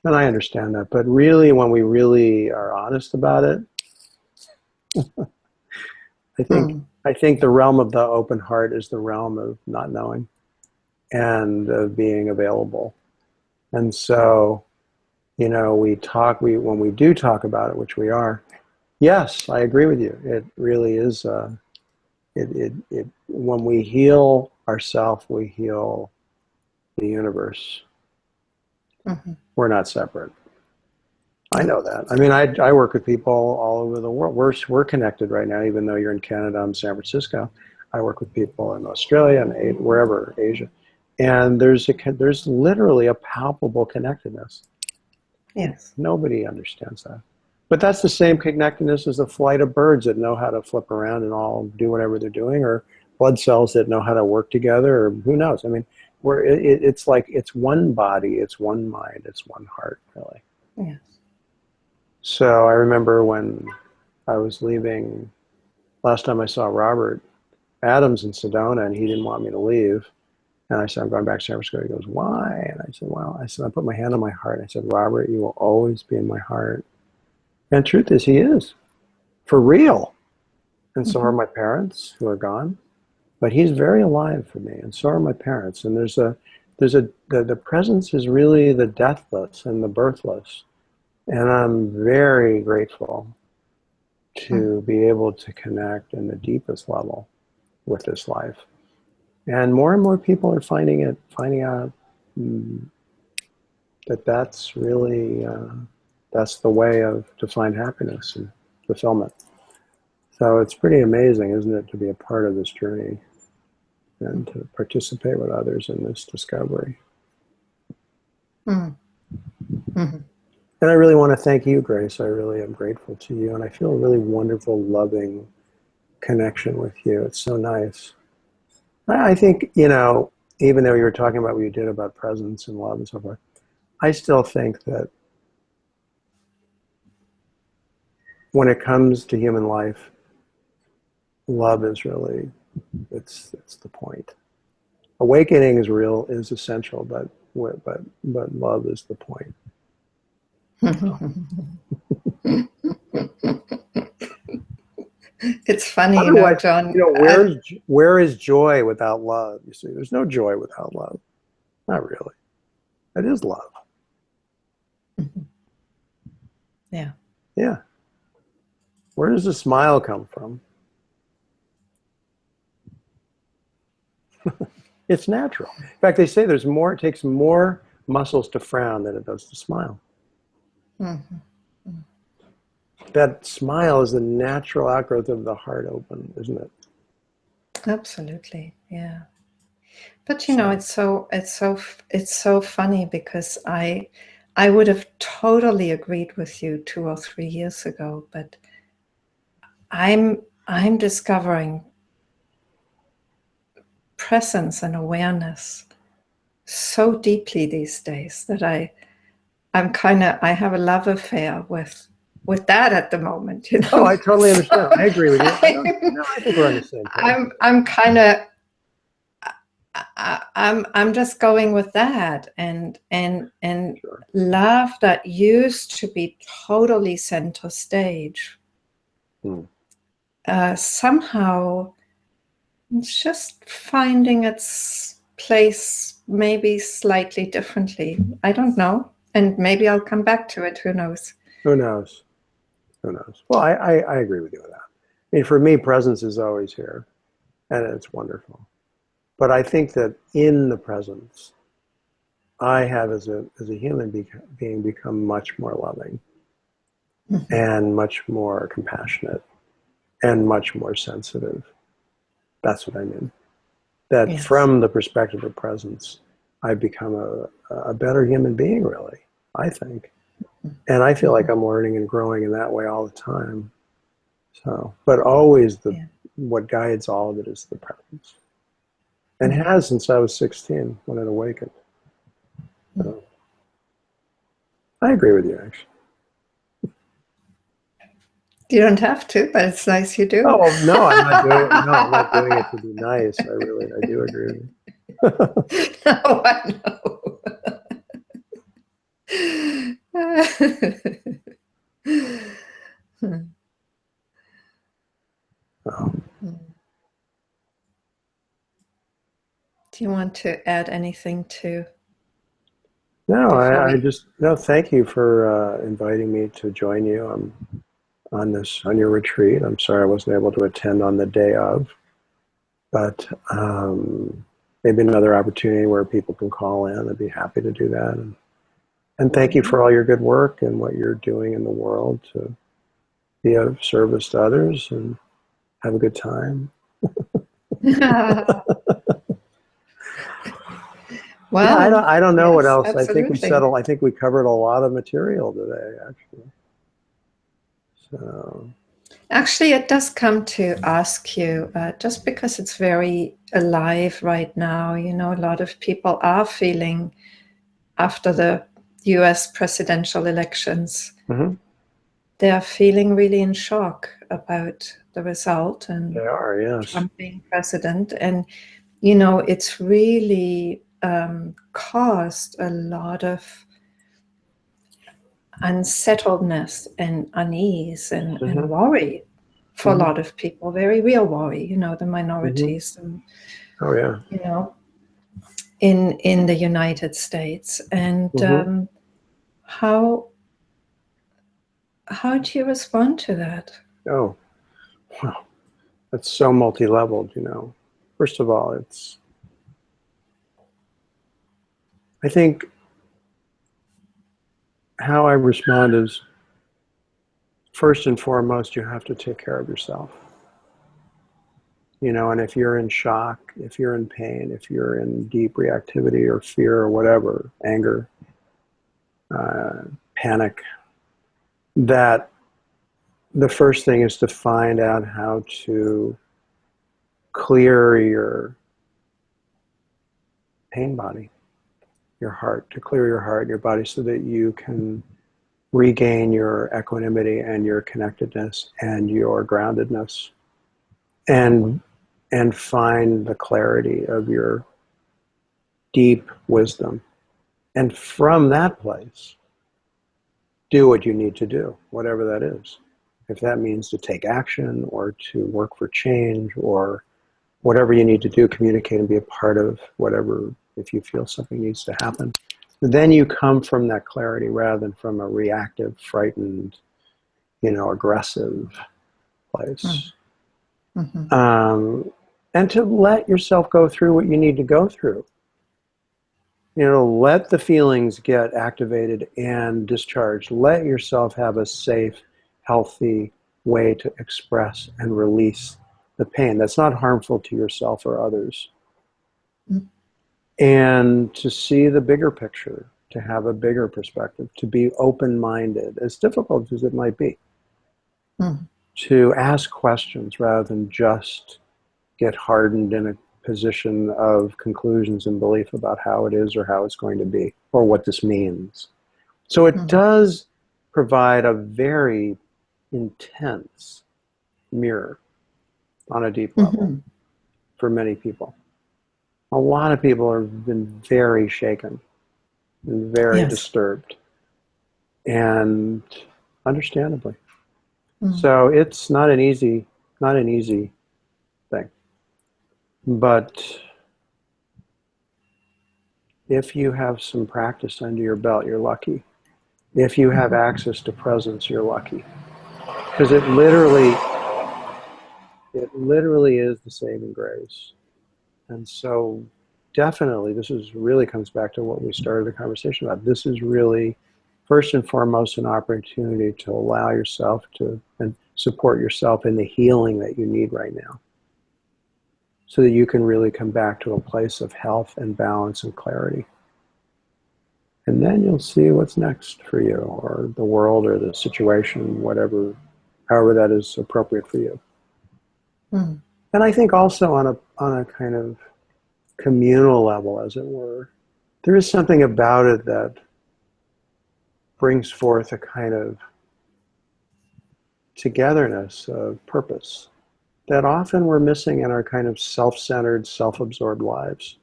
And I understand that. But really, when we really are honest about it, I think the realm of the open heart is the realm of not knowing and of being available. And so, when we do talk about it, which we are, yes, I agree with you. It really is, when we heal ourselves, we heal the universe. We're not separate. I know that. I mean, I work with people all over the world. We're connected right now, even though you're in Canada, I'm in San Francisco. I work with people in Australia and wherever, Asia. And there's literally a palpable connectedness. Yes. Nobody understands that. But that's the same connectedness as the flight of birds that know how to flip around and all do whatever they're doing, or blood cells that know how to work together, or who knows. I mean, it's like it's one body, it's one mind, it's one heart, really. Yes. So I remember when I was leaving, last time I saw Robert Adams in Sedona, and he didn't want me to leave. And I said, I'm going back to San Francisco. He goes, why? And I said, well, I put my hand on my heart. I said, Robert, you will always be in my heart. And the truth is, he is, for real. And so are my parents, who are gone. But he's very alive for me, and so are my parents. And the presence is really the deathless and the birthless. And I'm very grateful to be able to connect in the deepest level with this life. And more people are finding out that that's really, that's the way to find happiness and fulfillment. So it's pretty amazing, isn't it, to be a part of this journey and to participate with others in this discovery. And I really want to thank you, Grace. I really am grateful to you. And I feel a really wonderful, loving connection with you. It's so nice. I think, you know, even though you were talking about what you did about presence and love and so forth, I still think that when it comes to human life, love is really, it's the point. Awakening is essential, but love is the point. It's funny, Otherwise, John. Where is joy without love? You see, there's no joy without love. Not really. That is love. Yeah. Yeah. Where does the smile come from? It's natural. In fact, they say it takes more muscles to frown than it does to smile. That smile is the natural outgrowth of the heart open, isn't it? Absolutely. Yeah. But you know, it's so funny because I would have totally agreed with you 2 or 3 years ago, but I'm discovering presence and awareness so deeply these days that I have a love affair with that at the moment, you know. Oh, I totally understand. I agree with you. I think we're on the same page. I'm just going with that, and sure. Love that used to be totally center stage. Somehow it's just finding its place, maybe slightly differently. I don't know, and maybe I'll come back to it. Who knows? Who knows? Who knows? Well, I agree with you with that. I mean, for me, presence is always here, and it's wonderful. But I think that in the presence, I have, as a human being, become much more loving, and much more compassionate, and much more sensitive. That's what I mean. That yes. From the perspective of presence, I've become a better human being, really, I think. And I feel like I'm learning and growing in that way all the time. So, but always what guides all of it is the presence. And has since I was 16 when it awakened. So, I agree with you, actually. You don't have to, but it's nice you do. Oh, no, I'm not doing it to be nice. I do agree with you. No, I know. Oh. Do you want to add anything to? No, thank you for inviting me to join you on your retreat. I'm sorry I wasn't able to attend on the day of, but maybe another opportunity where people can call in. I'd be happy to do that. And thank you for all your good work and what you're doing in the world to be of service to others and have a good time. Well, yeah, I don't know what else. Absolutely. I think we covered a lot of material today, actually. So. Actually, it does come to ask you, just because it's very alive right now, you know, a lot of people are feeling after the US presidential elections, they are feeling really in shock about the result and they are, yes. Trump being president. And, you know, it's really caused a lot of unsettledness and unease and worry for a lot of people, very real worry, you know, the minorities, and, oh yeah, you know, in the United States. And how do you respond to that? Oh, wow, that's so multi-leveled, you know. First of all, I think how I respond is, first and foremost, you have to take care of yourself. You know, and if you're in shock, if you're in pain, if you're in deep reactivity or fear or whatever, anger, panic, that the first thing is to find out how to clear your pain body, your heart, to clear your heart, your body, so that you can regain your equanimity and your connectedness and your groundedness, and find the clarity of your deep wisdom. And from that place, do what you need to do, whatever that is. If that means to take action or to work for change or whatever you need to do, communicate and be a part of whatever, if you feel something needs to happen. Then you come from that clarity rather than from a reactive, frightened, aggressive place. Mm-hmm. And to let yourself go through what you need to go through. Let the feelings get activated and discharged. Let yourself have a safe, healthy way to express and release the pain that's not harmful to yourself or others. Mm-hmm. And to see the bigger picture, to have a bigger perspective, to be open-minded, as difficult as it might be. Mm-hmm. To ask questions rather than just get hardened in a position of conclusions and belief about how it is or how it's going to be or what this means. So it does provide a very intense mirror on a deep level for many people. A lot of people have been very shaken and very disturbed, and understandably. So it's not an easy thing. But if you have some practice under your belt, you're lucky. If you have access to presence, you're lucky. Because it literally is the saving grace. And so definitely this really comes back to what we started the conversation about. This is really, first and foremost, an opportunity to allow yourself to and support yourself in the healing that you need right now, so that you can really come back to a place of health and balance and clarity. And then you'll see what's next for you, or the world, or the situation, however that is appropriate for you. And I think also on a kind of communal level, as it were, there is something about it that brings forth a kind of togetherness of purpose that often we're missing in our kind of self-centered, self-absorbed lives.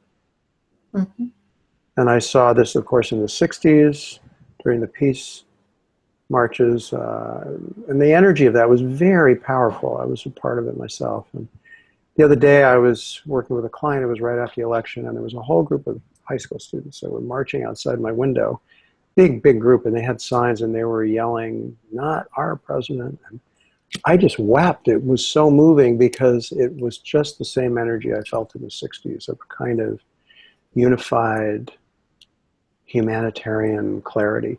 Mm-hmm. And I saw this, of course, in the 60s during the peace marches, and the energy of that was very powerful. I was a part of it myself. And the other day I was working with a client. It was right after the election, and there was a whole group of high school students that were marching outside my window, big group, and they had signs and they were yelling, "Not our president." And I just wept. It was so moving because it was just the same energy I felt in the 60s, of a kind of unified humanitarian clarity.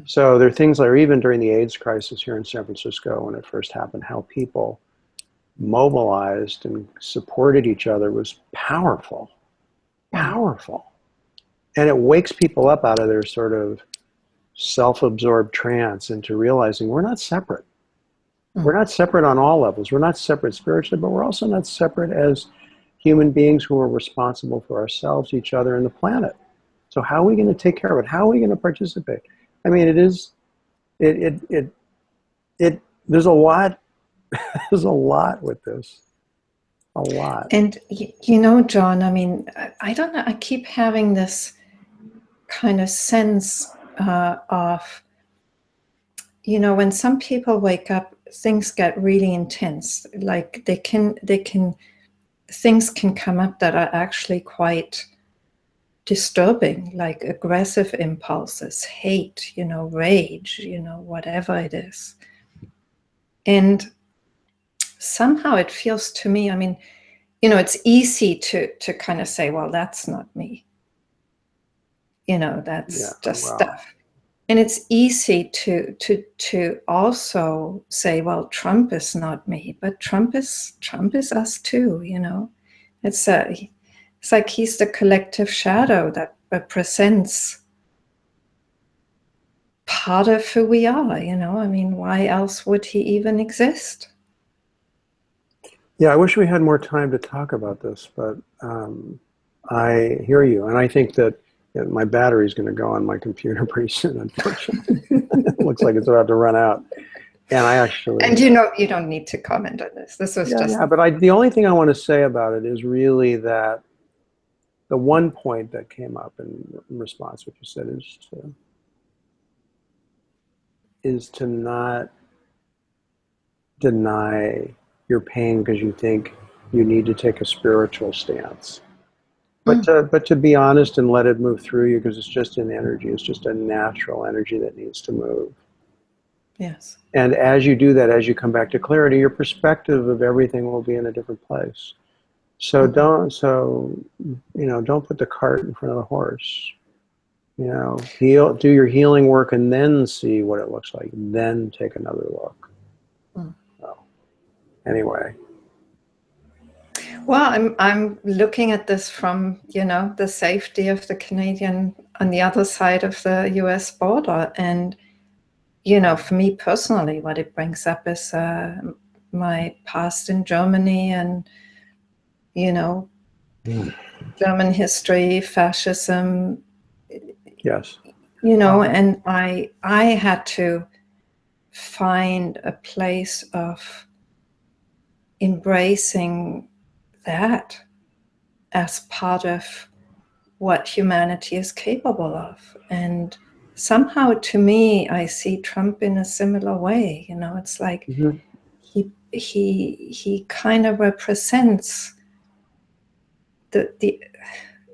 So there are things like, even during the AIDS crisis here in San Francisco when it first happened, how people mobilized and supported each other was powerful. And it wakes people up out of their sort of self-absorbed trance into realizing we're not separate. We're not separate on all levels. We're not separate spiritually, but we're also not separate as human beings who are responsible for ourselves, each other, and the planet. So how are we going to take care of it? How are we going to participate? I mean, there's a lot, there's a lot with this, a lot. And Jon, I mean, I don't know, I keep having this kind of sense of, when some people wake up, things get really intense. Like things can come up that are actually quite disturbing, like aggressive impulses, hate, rage, whatever it is. And somehow it feels to me, I mean, it's easy to kind of say, well, that's not me. That's just stuff. And it's easy to also say, well, Trump is not me, but Trump is us too, It's like he's the collective shadow that represents part of who we are, you know. I mean, why else would he even exist? Yeah, I wish we had more time to talk about this, but I hear you. And I think that my battery's going to go on my computer pretty soon, unfortunately. It looks like it's about to run out. And I actually... And you know, you don't need to comment on this. This was just... Yeah, but the only thing I want to say about it is really that the one point that came up in response to what you said is to not deny your pain because you think you need to take a spiritual stance. But to be honest and let it move through you, because it's just an energy. It's just a natural energy that needs to move. Yes. And as you do that, as you come back to clarity, your perspective of everything will be in a different place. So don't put the cart in front of the horse. You know, do your healing work and then see what it looks like. Then take another look. So, anyway. Well, I'm looking at this from, you know, the safety of the Canadian on the other side of the US border. And, you know, for me personally, what it brings up is my past in Germany and, you know, German history, fascism. Yes. You know, and I had to find a place of embracing that as part of what humanity is capable of. And somehow, to me, I see Trump in a similar way. You know, it's like he kind of represents the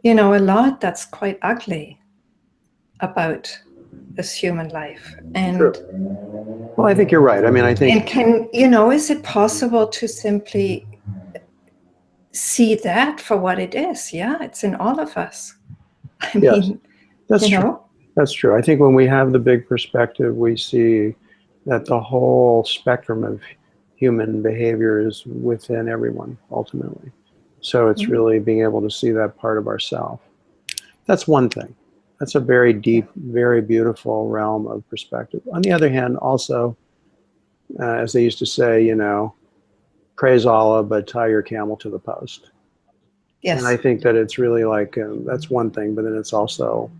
you know, a lot that's quite ugly about this human life. And True. Well, I think you're right. I mean, I think... And you know, is it possible to simply see that for what it is? Yeah, it's in all of us. I mean, that's you true. know? That's true. I think when we have the big perspective, we see that the whole spectrum of human behavior is within everyone, ultimately. So it's really being able to see that part of ourself. That's one thing. That's a very deep, very beautiful realm of perspective. On the other hand, also, as they used to say, you know, praise Allah, but tie your camel to the post. Yes. And I think that it's really like, that's one thing, but then it's also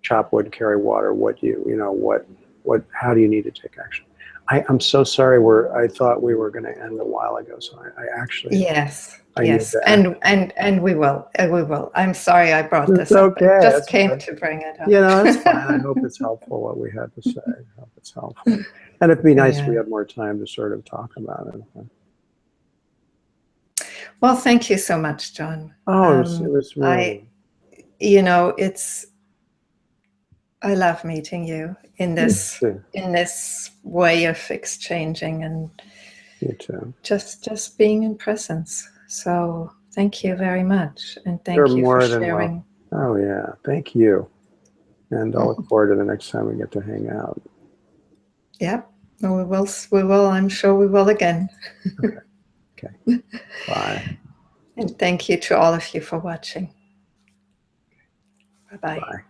chop wood, carry water. How do you need to take action? I'm so sorry. I thought we were going to end a while ago. So I actually... Yes. Yes. And we will. I'm sorry I brought this up. up. Okay. I just came to bring it up. You know, it's fine. I hope it's helpful what we had to say. I hope it's helpful. And it'd be nice if we had more time to sort of talk about it. Well, thank you so much, Jon. Oh, it was really... you know, I love meeting you in this way of exchanging and you too. Just being in presence. So thank you very much, and thank you for sharing. Oh yeah, thank you. And I'll look forward to the next time we get to hang out. Yep, we will. I'm sure we will again. Okay. Bye. And thank you to all of you for watching. Bye-bye. Bye.